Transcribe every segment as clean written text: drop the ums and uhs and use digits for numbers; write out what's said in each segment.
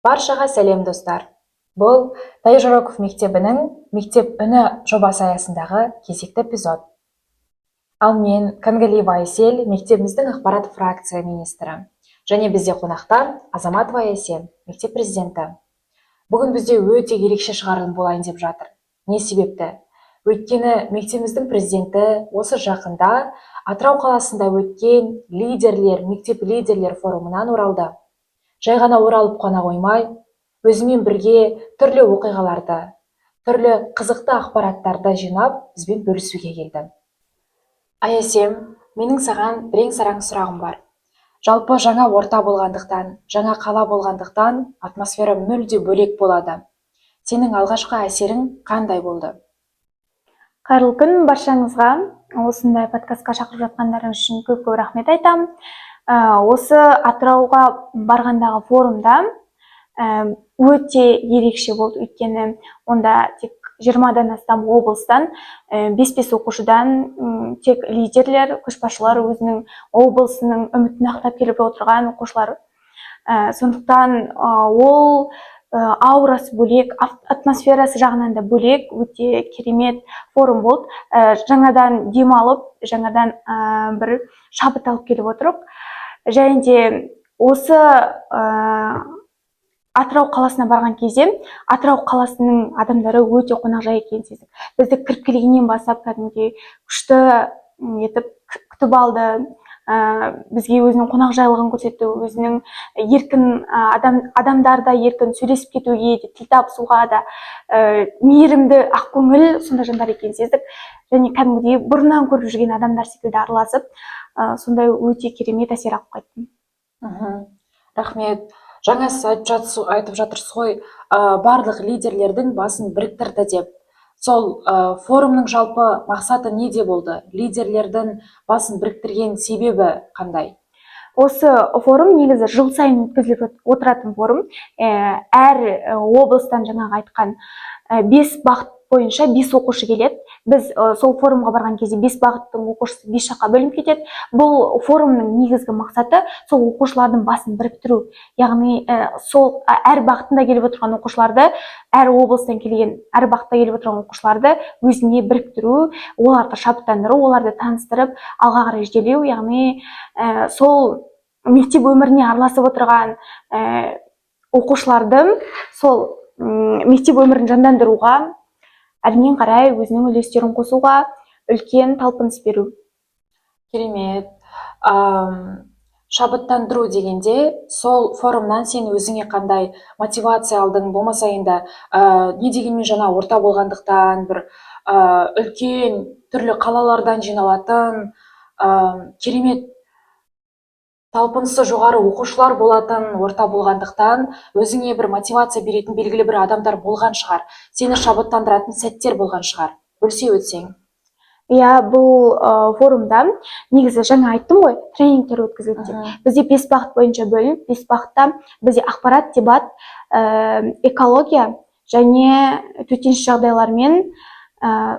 Баршаға сәлем достар. Бұл Тайжароков мектебінің мектеп үні жобасы аясындағы кезекті эпизод. Ал мен Кангалиева Айсел, мектебіміздің ақпарат фракция министрі. Және бізде қонақта Азаматова Айсен, мектеп президенті. Бүгін бізде өте ерекше шығарылым болайын деп жатыр. Не себепті? Өйткені мектебіміздің президенті осы жақында Атырау қаласында өткен мектеп лидерлер форумынан оралды. Жай ғана оралып қана қоймай, өзімен бірге түрлі оқиғаларды, түрлі қызықты ақпараттарды жинап, бізбен бөлісуге келді. Айсем, менің саған бірең-сараң сұрағым бар. Жалпы жаңа орта болғандықтан, жаңа қала болғандықтан, атмосфера мүлде бөлек болады. Сенің алғашқы әсерің қандай болды? Қайырлы күн баршаңызға. Осындай подкастқа шақырып жатқандарыңыз үшін көп рахмет айтамын. Осы Атырауға барғандағы форумда өте ерекше болды. Өйткені онда тек 20-дан астам облыстан 5 оқушыдан тек лидерлер, көшбасшылар өзінің облысының үмітін ақтап келіп отырған оқушылар. Сондықтан ол аурасы бөлек, атмосферасы жағынан да бөлек, өте керемет форум болды. Жаңадан демалып, жаңадан бір шабыт алып келіп отырық. Және де осы Атырау қаласына барған кезде, Атырау қаласының адамдары өте қонақжай екенін сездік. Бізді кіріп келгеннен бастап кәдімгідей күшті етіп күтіп алды. Бізге өзінің қонақжайлығын көрсетті, өзінің еркін адамдарда еркін сөйлесіп кетуге, тіл табысуға да мейірімді, ақкөңіл сондай жандар екенін сездік. Және кәдімгідей бұрыннан көріп жүрген адамдар секілді араласып, сондай өте керемет әсер алып қайттым. Рахмет. Жаңа сіз айтып жатырсыз ғой, барлық лидерлердің басын біріктірді деп. Сол форумның жалпы мақсаты неде болды? Лидерлердің басын біріктірген себебі қандай? Осы форум негізі жыл сайын өткізіліп отыратын форум. Әр облыстан жаңағы айтқан 5 бағыт бойынша 5 оқушы келеді. Біз сол форумға барған кезде 5 бағыттың оқушысы 5 жаққа бөлініп кетеді. Бұл форумның негізгі мақсаты сол оқушылардың басын біріктіру. Яғни сол әр бағытында келіп отырған оқушыларды, әр облыстан келген, әр бағытта келіп отырған оқушыларды өзіне біріктіру, оларды шабыттандыру, оларды таныстырып, алға қарай жетелеу. Яғни сол мектеп өміріне араласып отырған оқушылардың сол мектеп өмірін жандандыруға, әрмен қарай өзінің үлестерін қосуға үлкен талпыныс беру. Керемет. Шабыттандыру дегенде, сол форумнан сен өзіңе қандай мотивация алдың, болмаса енді не дегенмен жаңа орта болғандықтан, бір үлкен түрлі қалалардан жиналатын, керемет талпынысы жоғары оқушылар болатын орта болғандықтан, өзіңе бір мотивация беретін белгілі бір адамдар болған шығар. Сені шабыттандыратын сәттер болған шығар. Бөлісе өтсең. Бұл форумда негізі жаңа айттым ғой, тренингтер өткізілді деп. Бізде 5 бағыт бойынша бөлініп, 5 бағытта бізде ақпарат, дебат, экология және төтенше жағдайлар мен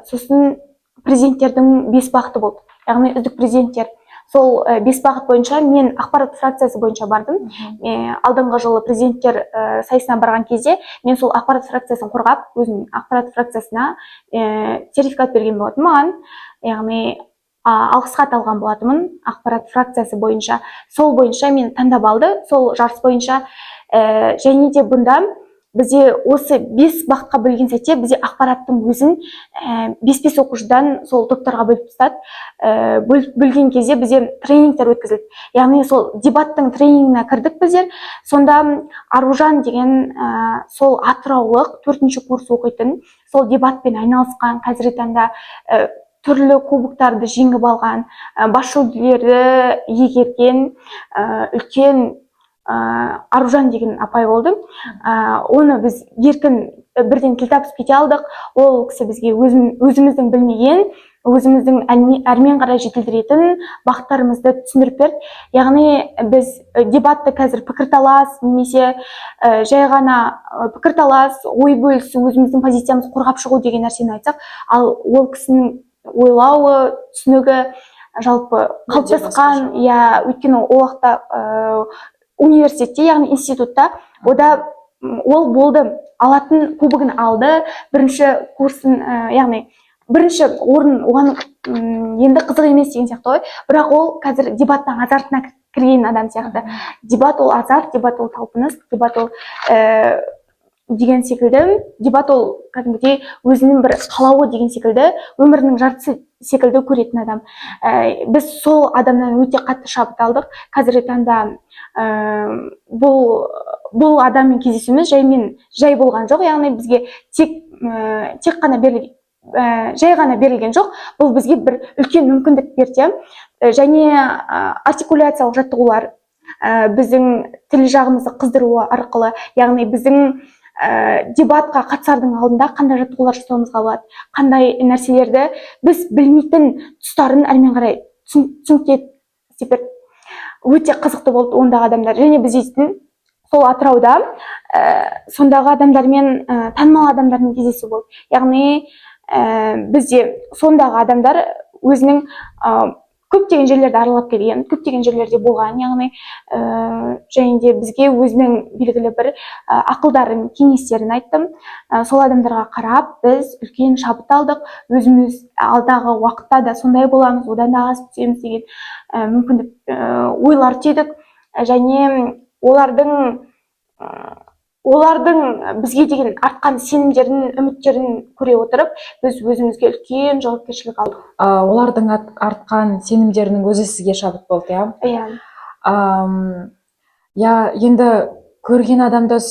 сосын президенттердің 5 бағыты болды. Яғни үздік президенттер. Сол 5 бағыт бойынша мен ақпарат фракциясы бойынша бардым. Алдыңғы жылы президенттер сайысына барған кезде мен сол ақпарат фракциясын қорғап, өзінің ақпарат фракциясына сертификат берген болатым маған. Яғни алғыс хат алған болатымын ақпарат фракциясы бойынша. Сол бойынша мен таңдап алды, сол жарыс бойынша. Және де бұнда бізде осы 5 бағытқа бөлген сәтте бізде ақпараттың өзін 5 оқушыдан сол топтарға бөліп тастады. Бөлген кезде бізде тренингтер өткізілді. Яғни сол дебаттың тренингіне кірдік біздер. Сонда Аружан деген сол атыраулық 4-ші курс оқитын, сол дебатпен айналысқан, қазіргі таңда түрлі кубоктарды жеңіп алған, бас жүлделерді иегерген үлкен Аружан деген апай болды. Оны біз еркін бірден тіл табысып кете алдық. Ол кісі бізге өзіміздің білмеген, өзіміздің әрмен қарай жетілдіретін бағыттарымызды түсіндіріп берді. Яғни біз дебатты қазір пікірталас немесе жай ғана пікірталас, ой бөлісу, өзіміздің позициямызды қорғап шығу деген нәрсені айтсақ, ал ол кісінің ойлауы, түсінігі жалпы қалыптасқан, өйткені ол уақытта университетте, яғни институтта, ода ол болды, алатын кубогын алды, бірінші курсын, яғни бірінші орын оған енді қызық емес деген сияқты ғой. Бірақ ол қазір дебаттың азартына кірген адам сияқты. Дебат ол азарт, дебат ол талпыныс, дебат ол деген секілді, дебат ол кәдімгідей өзінің бір қалауы деген секілді, өмірінің жартысы секілді көретін адам. Біз сол адамнан өте қатты шабыт алдық. Қазіргі таңда бұл адаммен кездесуіміз жай болған жоқ, яғни бізге тек қана жай ғана берілген жоқ, бұл бізге бір үлкен мүмкіндік берді. Және артикуляциялық жаттығулар біздің тіл жағымызды қыздыруы арқылы, яғни біздің дебатқа қатысардың алдында қандай жаттығулар жасауымызға болады, қандай нәрселерді біз білмейтін тұстарын әрмен қарай түсініктеп өте қызықты болды ондағы адамдар. Және біз естін сол Атырауда сондағы адамдармен, танымал адамдармен кездесу болды. Яғни бізде сондағы адамдар өзінің көптеген жерлерді аралап келген, көптеген жерлерде болған, яғни және де бізге өзінің белгілі бір ақылдарын, кеңестерін айттым. Сол адамдарға қарап біз үлкен шабыт алдық, өзіміз алдағы уақытта да сондай боламыз, одан да асып түсеміз деген мүмкіндік ойлар түйдік. Және олардың бізге деген артқан сенімдерін, үміттерін көре отырып, біз өзімізге үлкен жауапкершілік алдық. Олардың артқан сенімдерінің өзі сізге шабыт болды, иә? Енді көрген адамды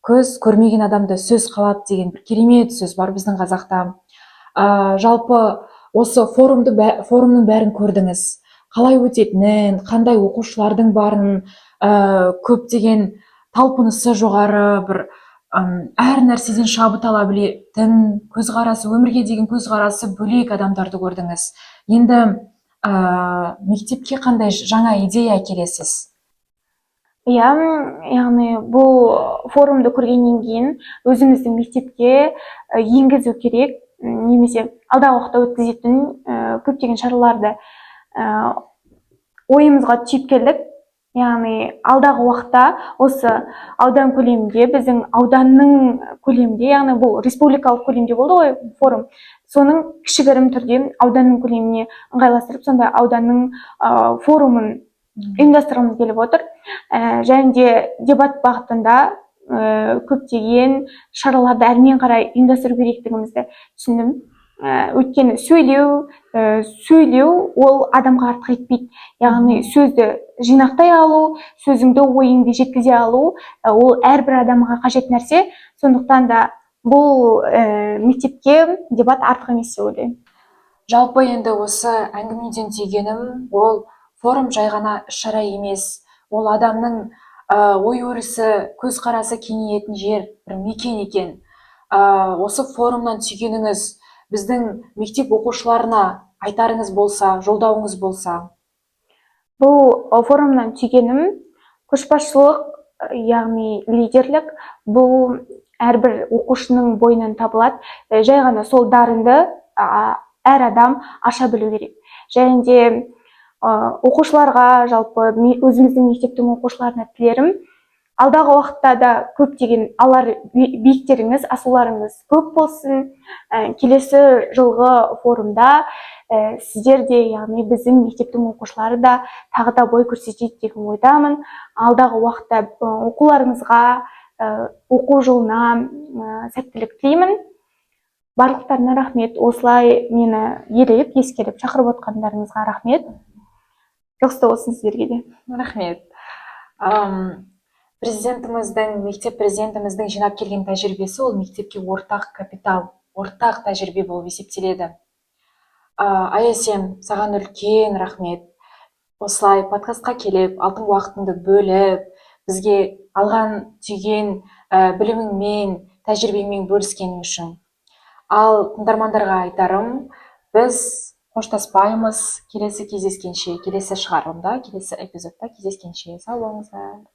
көз, көрмеген адамды сөз қалады деген бір керемет сөз бар біздің қазақта. Жалпы осы форумның бәрін көрдіңіз. Қалай өтетінін, қандай оқушылардың барын, көптеген талпынысы жоғары, бір әр нәрседен шабыт ала білетін көзқарасы, өмірге деген көзқарасы бөлек адамдарды көрдіңіз. Енді мектепке қандай жаңа идея әкелесіз? Иә, яғни бұл форумды көргеннен кейін өзіміздің мектепке енгізу керек, немесе алдағы уақытта өткізетін көптеген шараларды ойымызға түйіп келдік. Яғни алдағы уақытта осы аудан көлемінде, біздің ауданның көлемінде, яғни бұл республикалық көлемде болды ғой форум, соның кішігірім түрде ауданның көлеміне ыңғайластырып, сонда ауданның форумын ұйымдастырғымыз келіп отыр. Және де дебат бағытында көптеген шараларды әрмен қарай ұйымдастыру керектігімізді түсіндім. Өйткені сөйлеу ол адамға артық етпейді. Яғни сөзді жинақтай алу, сөзіңді ойыңды жеткізе алу, ол әрбір адамға қажет нәрсе. Сондықтан да бұл мектепке дебат артық емес деп ойлаймын. Жалпы енді осы әңгімеден түйгенім, ол форум жай ғана іс-шара емес, ол адамның ой-өрісі, көзқарасы кеңейетін жер, бір мекен екен. Осы форумнан түйгеніңіз біздің мектеп оқушыларына айтарыңыз болса, жолдауыңыз болса? Бұл форумнан түйгенім көшбасшылық, яғни лидерлік, бұл әрбір оқушының бойынан табылады. Жай ғана сол дарынды әр адам аша білу керек. Және де оқушыларға, жалпы өзіміздің мектептің оқушыларына тілерім, алдағы уақытта да көптеген алар биіктеріңіз, асуларыңыз көп болсын. Келесі жылғы форумда сіздер де, яғни біздің мектептің оқушылары да тағы да бой көрсетеді деген ойдамын. Алдағы уақытта оқуларыңызға, оқу жылына сәттілік тілеймін. Барлықтарына рахмет. Осылай мені елеп, ескеріп, шақырып отқандарыңызға рахмет. Жақсы болсын сіздерге де. Рахмет. Мектеп президентіміздің жинап келген тәжірибесі ол мектепке ортақ капитал, ортақ тәжірибе болып есептеледі. Аясем, саған үлкен рахмет. Осылай подкастқа келіп, алтын уақытыңды бөліп, бізге алған түйген біліміңмен, тәжірибеңмен бөліскенің үшін. Ал тыңдармандарға айтарым, біз қоштаспаймыз. Келесі кездескенше, келесі шығарылымда, келесі эпизодта кездескенше сау болыңыздар.